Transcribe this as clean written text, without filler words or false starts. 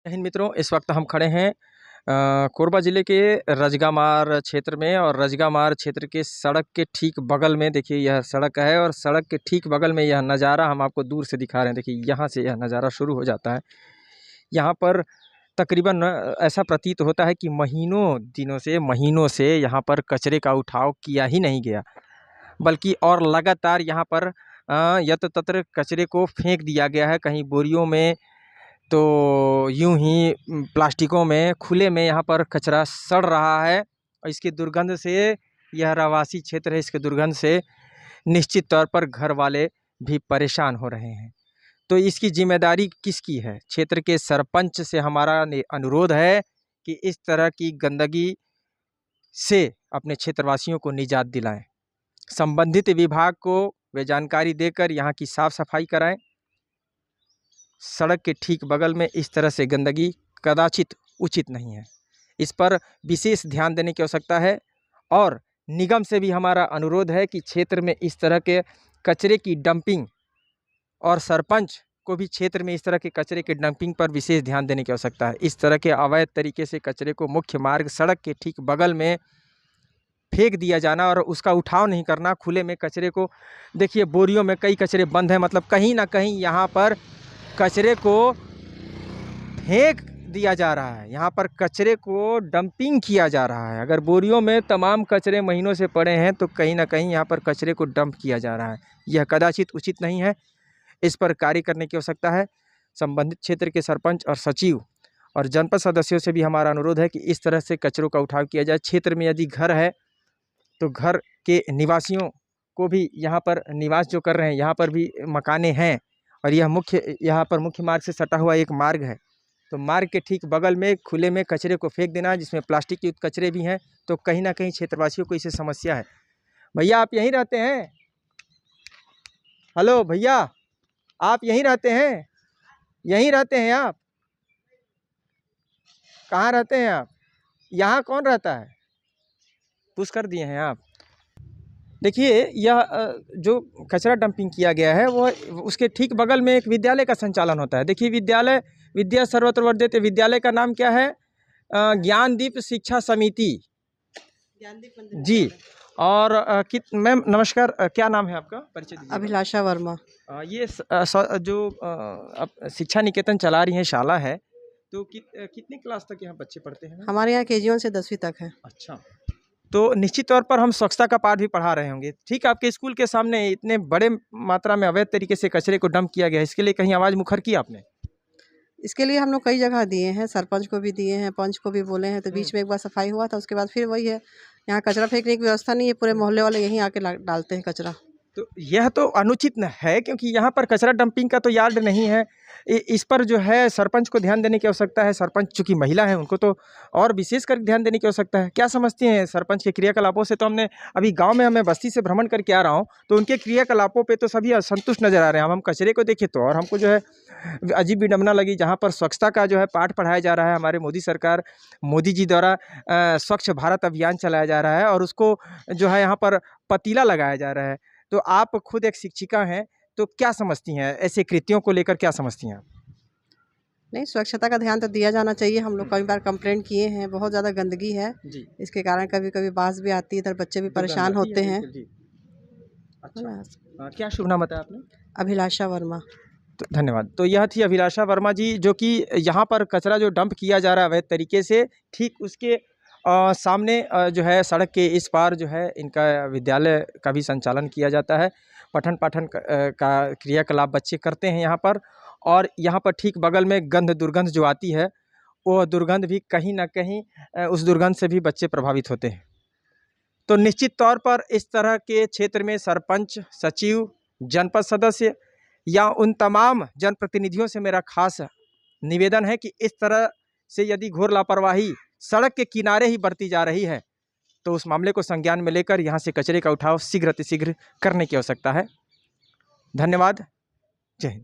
हिंद मित्रों, इस वक्त हम खड़े हैं कोरबा ज़िले के रजगामार क्षेत्र में। और रजगामार क्षेत्र के सड़क के ठीक बगल में देखिए यह सड़क है, और सड़क के ठीक बगल में यह नज़ारा हम आपको दूर से दिखा रहे हैं। देखिए यहाँ से यह नज़ारा शुरू हो जाता है। यहाँ पर तकरीबन ऐसा प्रतीत होता है कि महीनों से यहाँ पर कचरे का उठाव किया ही नहीं गया, बल्कि और लगातार यहाँ पर यत्र तत्र कचरे को फेंक दिया गया है। कहीं बोरियों में, तो यूं ही प्लास्टिकों में, खुले में यहाँ पर कचरा सड़ रहा है। और इसकी दुर्गंध से, यह रहवासी क्षेत्र है, इसके दुर्गंध से निश्चित तौर पर घर वाले भी परेशान हो रहे हैं। तो इसकी जिम्मेदारी किसकी है? क्षेत्र के सरपंच से हमारा अनुरोध है कि इस तरह की गंदगी से अपने क्षेत्रवासियों को निजात दिलाएं। संबंधित विभाग को वे जानकारी देकर यहाँ की साफ सफाई कराएं। सड़क के ठीक बगल में इस तरह से गंदगी कदाचित उचित नहीं है। इस पर विशेष ध्यान देने की आवश्यकता है। और निगम से भी हमारा अनुरोध है कि क्षेत्र में इस तरह के कचरे की डंपिंग, और सरपंच को भी क्षेत्र में इस तरह के कचरे के डंपिंग पर विशेष ध्यान देने की आवश्यकता है। इस तरह के अवैध तरीके से कचरे को मुख्य मार्ग, सड़क के ठीक बगल में फेंक दिया जाना और उसका उठाव नहीं करना, खुले में कचरे को, देखिए बोरियों में कई कचरे बंद हैं, मतलब कहीं ना कहीं यहाँ पर कचरे को फेंक दिया जा रहा है। यहाँ पर कचरे को डंपिंग किया जा रहा है। अगर बोरियों में तमाम कचरे महीनों से पड़े हैं, तो कहीं ना कहीं यहाँ पर कचरे को डंप किया जा रहा है। यह कदाचित उचित नहीं है। इस पर कार्य करने की आवश्यकता है। संबंधित क्षेत्र के सरपंच और सचिव और जनपद सदस्यों से भी हमारा अनुरोध है कि इस तरह से कचरों का उठाव किया जाए। क्षेत्र में यदि घर है, तो घर के निवासियों को भी, यहाँ पर निवास जो कर रहे हैं, यहाँ पर भी मकाने हैं, और यह यहाँ पर मुख्य मार्ग से सटा हुआ एक मार्ग है। तो मार्ग के ठीक बगल में खुले में कचरे को फेंक देना, जिसमें प्लास्टिक युक्त कचरे भी हैं, तो कहीं ना कहीं क्षेत्रवासियों को इससे समस्या है। भैया, आप यहीं रहते हैं? हेलो भैया, आप यहीं रहते हैं? यहीं रहते हैं आप? कहाँ रहते हैं आप? यहाँ कौन रहता है? पुश कर दिए हैं आप? देखिए, यह जो कचरा डंपिंग किया गया है, वो उसके ठीक बगल में एक विद्यालय का संचालन होता है। देखिए, विद्यालय विद्या सर्वत्र वर्धित विद्यालय का नाम क्या है? ज्ञानदीप शिक्षा समिति। जी। और मैम नमस्कार, क्या नाम है आपका? परिचय दीजिए। अभिलाषा वर्मा। ये जो शिक्षा निकेतन चला रही है, शाला है, तो कितनी क्लास तक यहाँ बच्चे पढ़ते हैं? हमारे यहाँ KG 1 से 10वीं तक है। अच्छा, तो निश्चित तौर पर हम स्वच्छता का पाठ भी पढ़ा रहे होंगे। ठीक, आपके स्कूल के सामने इतने बड़े मात्रा में अवैध तरीके से कचरे को डंप किया गया है, इसके लिए कहीं आवाज़ मुखर की आपने? इसके लिए हम लोग कई जगह दिए हैं, सरपंच को भी दिए हैं, पंच को भी बोले हैं। तो बीच में एक बार सफाई हुआ था, उसके बाद फिर वही है, यहाँ कचरा फेंकने की व्यवस्था नहीं है। पूरे मोहल्ले वाले यहीं आके डालते हैं कचरा। तो यह तो अनुचित न है, क्योंकि यहाँ पर कचरा डंपिंग का तो यार्ड नहीं है। इस पर जो है सरपंच को ध्यान देने की आवश्यकता है। सरपंच चूँकि महिला है, उनको तो और विशेष कर ध्यान देने की आवश्यकता है। क्या समझती हैं सरपंच के क्रियाकलापों से? तो हमने अभी गांव में, हमें बस्ती से भ्रमण करके आ रहा हूँ, तो उनके क्रियाकलापों पे तो सभी असंतुष्ट नजर आ रहे हैं। हम कचरे को देखें तो और हमको जो है अजीब विडंबना लगी। जहाँ पर स्वच्छता का जो है पाठ पढ़ाया जा रहा है, हमारे मोदी जी द्वारा स्वच्छ भारत अभियान चलाया जा रहा है, और उसको जो है यहाँ पर पतीला लगाया जा रहा है। तो आप खुद एक शिक्षिका हैं, तो क्या समझती हैं ऐसे कृत्यों को लेकर? क्या समझती हैं आप? नहीं, स्वच्छता का ध्यान तो दिया जाना चाहिए। हम लोग कई बार कंप्लेंट किए हैं, बहुत ज़्यादा गंदगी है जी। इसके कारण कभी कभी बास भी आती है, इधर बच्चे भी परेशान होते हैं। अच्छा, क्या शुभ नाम बताया आपने? अभिलाषा वर्मा। तो धन्यवाद। तो यह थी अभिलाषा वर्मा जी, जो कि यहाँ पर कचरा जो डंप किया जा रहा है अवैध तरीके से, ठीक उसके सामने जो है सड़क के इस पार जो है इनका विद्यालय का भी संचालन किया जाता है। पठन पाठन का क्रियाकलाप बच्चे करते हैं यहाँ पर। और यहाँ पर ठीक बगल में दुर्गंध जो आती है, वो दुर्गंध भी कहीं ना कहीं, उस दुर्गंध से भी बच्चे प्रभावित होते हैं। तो निश्चित तौर पर इस तरह के क्षेत्र में सरपंच, सचिव, जनपद सदस्य या उन तमाम जनप्रतिनिधियों से मेरा खास निवेदन है कि इस तरह से यदि घोर लापरवाही सड़क के किनारे ही बरती जा रही है, तो उस मामले को संज्ञान में लेकर यहाँ से कचरे का उठाव शीघ्र अतिशीघ्र करने की आवश्यकता है। धन्यवाद। जय हिंद।